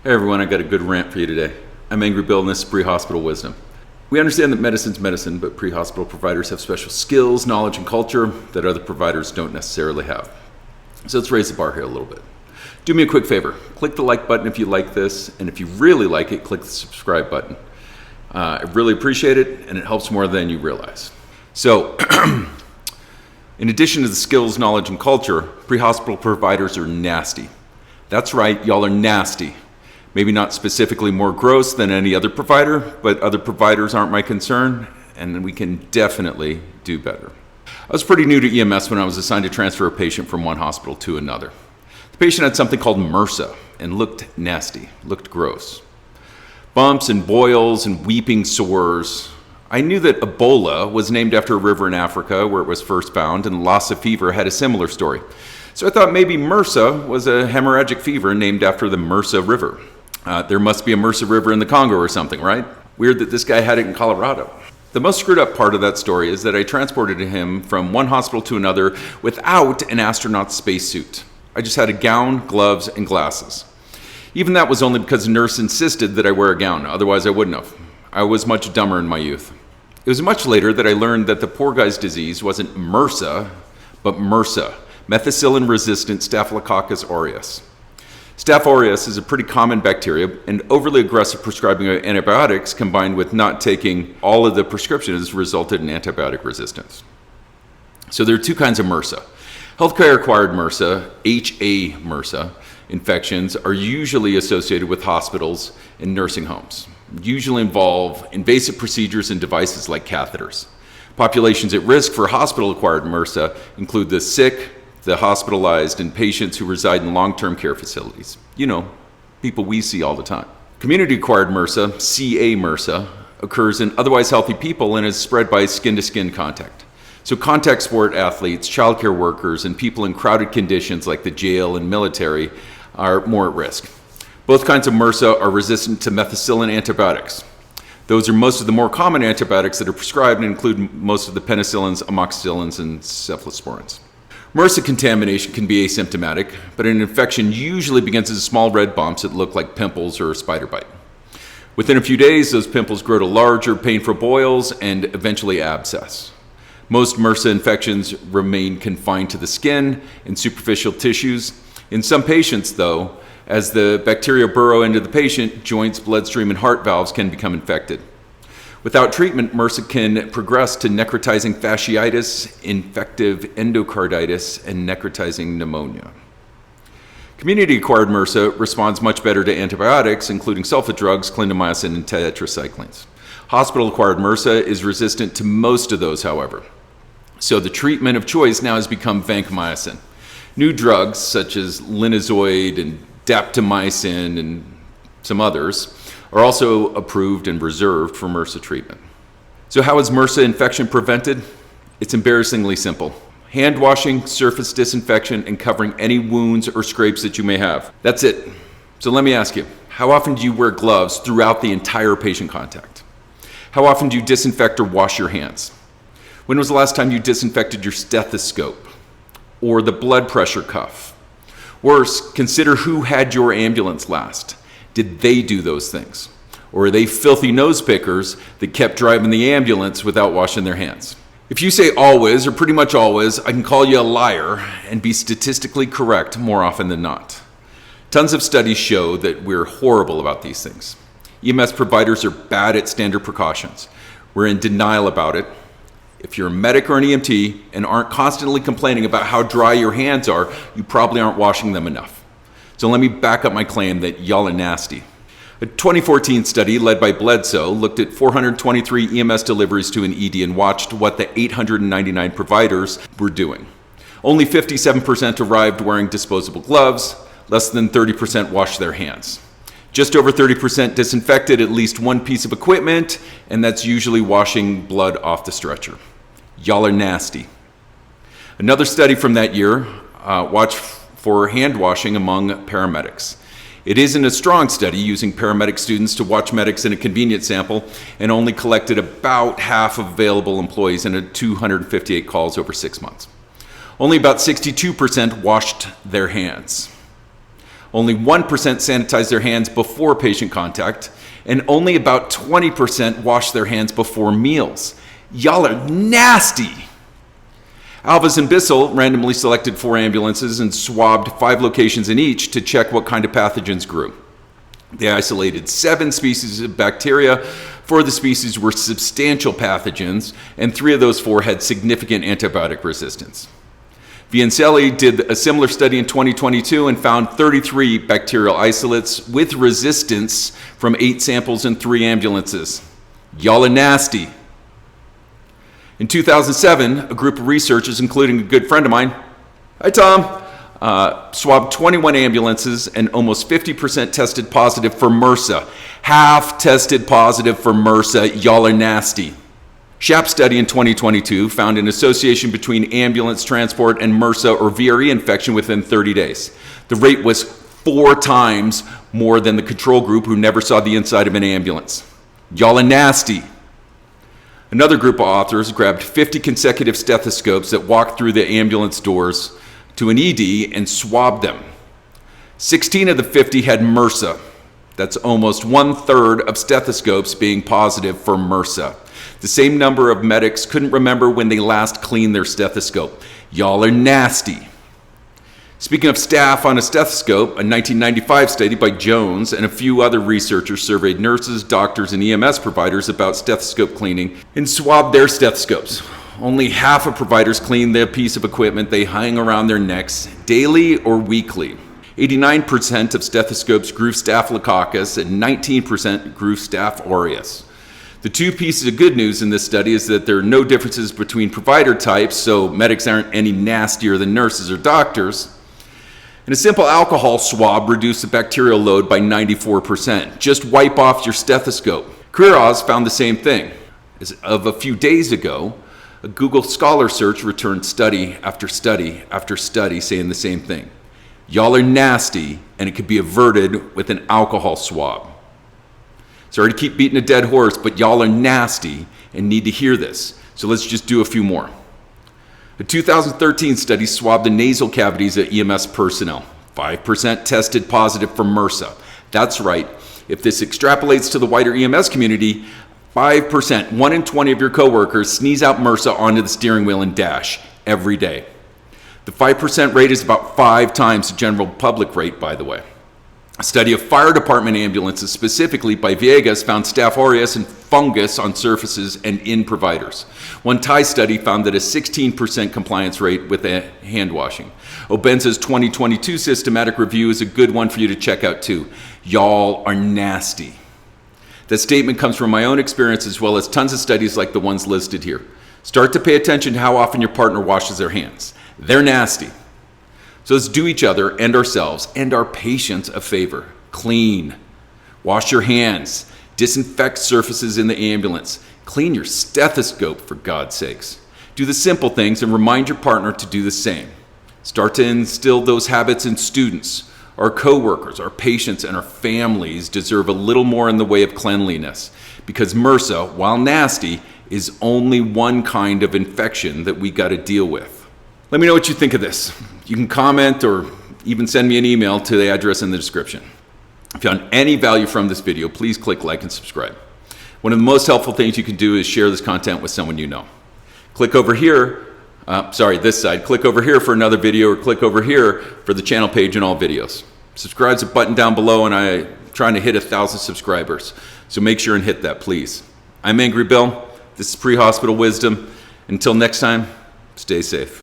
Hey everyone, I got a good rant for you today. I'm Angry Bill and this is Pre-Hospital Wisdom. We understand that medicine's medicine, but pre-hospital providers have special skills, knowledge, and culture that other providers don't necessarily have. So let's raise the bar here a little bit. Do me a quick favor. Click the like button if you like this, and if you really like it, click the subscribe button. I really appreciate it, and it helps more than you realize. So, in addition to the skills, knowledge, and culture, pre-hospital providers are nasty. That's right, y'all are nasty. Maybe not specifically more gross than any other provider, but other providers aren't my concern, and we can definitely do better. I was pretty new to EMS when I was assigned to transfer a patient from one hospital to another. The patient had something called MRSA and looked nasty, looked gross. Bumps and boils and weeping sores. I knew that Ebola was named after a river in Africa where it was first found, and Lassa fever had a similar story. So I thought maybe MRSA was a hemorrhagic fever named after the MRSA River. There must be a MRSA River in the Congo or something, right? Weird that this guy had it in Colorado. The most screwed up part of that story is that I transported him from one hospital to another without an astronaut's spacesuit. I just had a gown, gloves, and glasses. Even that was only because the nurse insisted that I wear a gown, otherwise I wouldn't have. I was much dumber in my youth. It was much later that I learned that the poor guy's disease wasn't MRSA, but MRSA, methicillin-resistant Staphylococcus aureus. Staph aureus is a pretty common bacteria, and overly aggressive prescribing of antibiotics combined with not taking all of the prescriptions resulted in antibiotic resistance. So there are two kinds of MRSA. Healthcare-acquired MRSA, HA MRSA, infections are usually associated with hospitals and nursing homes. Usually involve invasive procedures and devices like catheters. Populations at risk for hospital-acquired MRSA include the sick, the hospitalized, and patients who reside in long-term care facilities. You know, people we see all the time. Community-acquired MRSA, CA MRSA, occurs in otherwise healthy people and is spread by skin-to-skin contact. So contact sport athletes, childcare workers, and people in crowded conditions like the jail and military are more at risk. Both kinds of MRSA are resistant to methicillin antibiotics. Those are most of the more common antibiotics that are prescribed and include most of the penicillins, amoxicillins, and cephalosporins. MRSA contamination can be asymptomatic, but an infection usually begins as small red bumps that look like pimples or a spider bite. Within a few days, those pimples grow to larger, painful boils and eventually abscess. Most MRSA infections remain confined to the skin and superficial tissues. In some patients, though, as the bacteria burrow into the patient, joints, bloodstream, and heart valves can become infected. Without treatment, MRSA can progress to necrotizing fasciitis, infective endocarditis, and necrotizing pneumonia. Community-acquired MRSA responds much better to antibiotics, including sulfa drugs, clindamycin, and tetracyclines. Hospital-acquired MRSA is resistant to most of those, however. So the treatment of choice now has become vancomycin. New drugs, such as linezolid and daptomycin and some others, are also approved and reserved for MRSA treatment. So how is MRSA infection prevented? It's embarrassingly simple. Hand washing, surface disinfection, and covering any wounds or scrapes that you may have. That's it. So let me ask you, how often do you wear gloves throughout the entire patient contact? How often do you disinfect or wash your hands? When was the last time you disinfected your stethoscope or the blood pressure cuff? Worse, consider who had your ambulance last. Did they do those things? Or are they filthy nose pickers that kept driving the ambulance without washing their hands? If you say always, or pretty much always, I can call you a liar and be statistically correct more often than not. Tons of studies show that we're horrible about these things. EMS providers are bad at standard precautions. We're in denial about it. If you're a medic or an EMT and aren't constantly complaining about how dry your hands are, you probably aren't washing them enough. So let me back up my claim that y'all are nasty. A 2014 study led by Bledsoe looked at 423 EMS deliveries to an ED and watched what the 899 providers were doing. Only 57% arrived wearing disposable gloves, less than 30% washed their hands. Just over 30% disinfected at least one piece of equipment, and that's usually washing blood off the stretcher. Y'all are nasty. Another study from that year watched for hand washing among paramedics. It isn't a strong study using paramedic students to watch medics in a convenient sample and only collected about half of available employees in 258 calls over 6 months. Only about 62% washed their hands. Only 1% sanitize their hands before patient contact, and only about 20% wash their hands before meals. Y'all are nasty. Alvis and Bissell randomly selected 4 ambulances and swabbed 5 locations in each to check what kind of pathogens grew. They isolated 7 species of bacteria. 4 of the species were substantial pathogens, and 3 of those 4 had significant antibiotic resistance. Viancelli did a similar study in 2022 and found 33 bacterial isolates with resistance from 8 samples in 3 ambulances. Y'all are nasty. In 2007, a group of researchers, including a good friend of mine, hi Tom, swabbed 21 ambulances and almost 50% tested positive for MRSA. Half tested positive for MRSA. Y'all are nasty. SHAP study in 2022 found an association between ambulance transport and MRSA or VRE infection within 30 days. The rate was 4 times more than the control group who never saw the inside of an ambulance. Y'all are nasty. Another group of authors grabbed 50 consecutive stethoscopes that walked through the ambulance doors to an ED and swabbed them. 16 of the 50 had MRSA. That's almost 1/3 of stethoscopes being positive for MRSA. The same number of medics couldn't remember when they last cleaned their stethoscope. Y'all are nasty. Speaking of staff on a stethoscope, a 1995 study by Jones and a few other researchers surveyed nurses, doctors, and EMS providers about stethoscope cleaning and swabbed their stethoscopes. Only half of providers cleaned the piece of equipment they hang around their necks daily or weekly. 89% of stethoscopes grew Staphylococcus and 19% grew Staph aureus. The 2 pieces of good news in this study is that there are no differences between provider types, so medics aren't any nastier than nurses or doctors. And a simple alcohol swab reduced the bacterial load by 94%. Just wipe off your stethoscope. Career Oz found the same thing. As of a few days ago, a Google Scholar search returned study after study after study saying the same thing. Y'all are nasty, and it could be averted with an alcohol swab. Sorry to keep beating a dead horse, but y'all are nasty and need to hear this. So let's just do a few more. A 2013 study swabbed the nasal cavities of EMS personnel. 5% tested positive for MRSA. That's right. If this extrapolates to the wider EMS community, 5%, 1 in 20 of your coworkers sneeze out MRSA onto the steering wheel and dash every day. The 5% rate is about 5 times the general public rate, by the way. A study of fire department ambulances, specifically by Viegas, found Staph aureus and fungus on surfaces and in providers. One Thai study found that a 16% compliance rate with hand washing. Obenza's 2022 systematic review is a good one for you to check out too. Y'all are nasty. That statement comes from my own experience as well as tons of studies like the ones listed here. Start to pay attention to how often your partner washes their hands. They're nasty. So let's do each other and ourselves and our patients a favor. Clean. Wash your hands. Disinfect surfaces in the ambulance. Clean your stethoscope, for God's sakes. Do the simple things and remind your partner to do the same. Start to instill those habits in students. Our coworkers, our patients, and our families deserve a little more in the way of cleanliness, because MRSA, while nasty, is only one kind of infection that we got to deal with. Let me know what you think of this. You can comment or even send me an email to the address in the description. If you found any value from this video, please click like and subscribe. One of the most helpful things you can do is share this content with someone you know. Click over here, this side. Click over here for another video, or click over here for the channel page and all videos. Subscribe's a button down below, and I'm trying to hit 1,000 subscribers. So make sure and hit that, please. I'm Angry Bill. This is Pre-Hospital Wisdom. Until next time, stay safe.